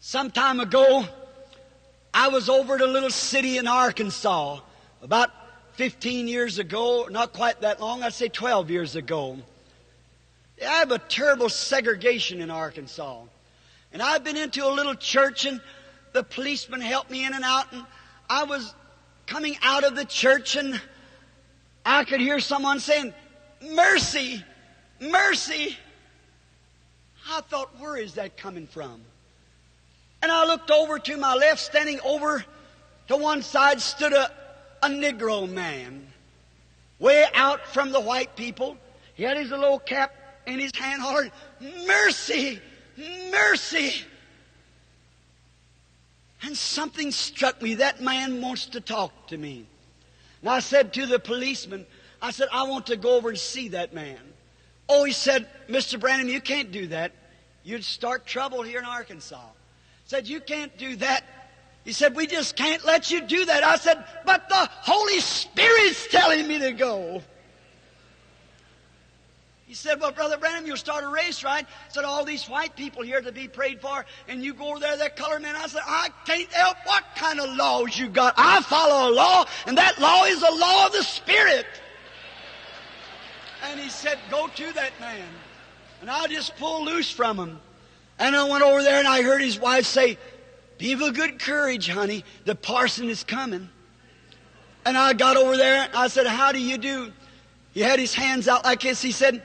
Some time ago, I was over at a little city in Arkansas, about 15 years ago, not quite that long, I'd say 12 years ago. I have a terrible segregation in Arkansas. And I've been into a little church, and the policeman helped me in and out, and I was coming out of the church, and I could hear someone saying, "Mercy! Mercy!" I thought, where is that coming from? And I looked over to my left, standing over to one side stood a Negro man, way out from the white people. He had his little cap in his hand, hollering, "Mercy! Mercy!" And something struck me. That man wants to talk to me. And I said to the policeman, I said, "I want to go over and see that man." Oh, he said, "Mr. Branham, you can't do that. You'd start trouble here in Arkansas." Said, "You can't do that." He said, "We just can't let you do that." I said, "But the Holy Spirit's telling me to go." He said, "Well, Brother Branham, you'll start a race, right?" I said, "All these white people here to be prayed for, and you go over there, that colored man." I said, "I can't help what kind of laws you got. I follow a law, and that law is the law of the Spirit." And he said, "Go to that man." And I just pulled loose from him. And I went over there, and I heard his wife say, "Be of good courage, honey. The parson is coming." And I got over there, and I said, "How do you do?" He had his hands out like this. He said,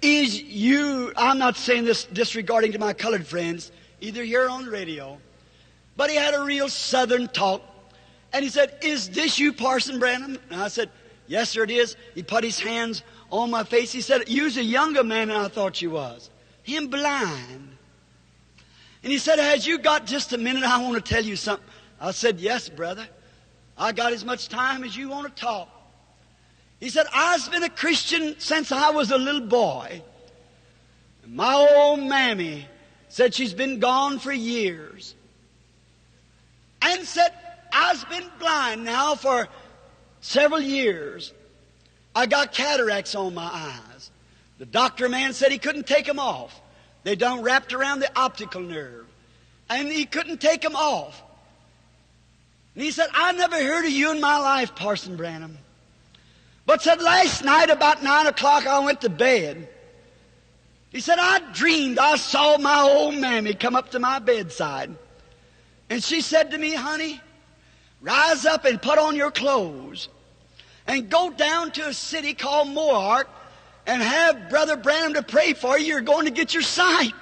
I'm not saying this disregarding to my colored friends, either here or on the radio, but he had a real southern talk. And he said, "Is this you, Parson Branham?" And I said, "Yes, sir, it is." He put his hands on my face. He said, "You's a younger man than I thought you was. Him blind." And he said, "Has you got just a minute? I want to tell you something." I said, "Yes, brother. I got as much time as you want to talk." He said, "I've been a Christian since I was a little boy. And my old mammy said she's been gone for years. And said, I've been blind now for several years. I got cataracts on my eyes. The doctor man said he couldn't take them off. They done wrapped around the optical nerve. And he couldn't take them off. And he said, I never heard of you in my life, Parson Branham. But said, last night about 9 o'clock I went to bed. He said, I dreamed I saw my old mammy come up to my bedside. And she said to me, honey, rise up and put on your clothes and go down to a city called Moark and have Brother Branham to pray for you. You're going to get your sight.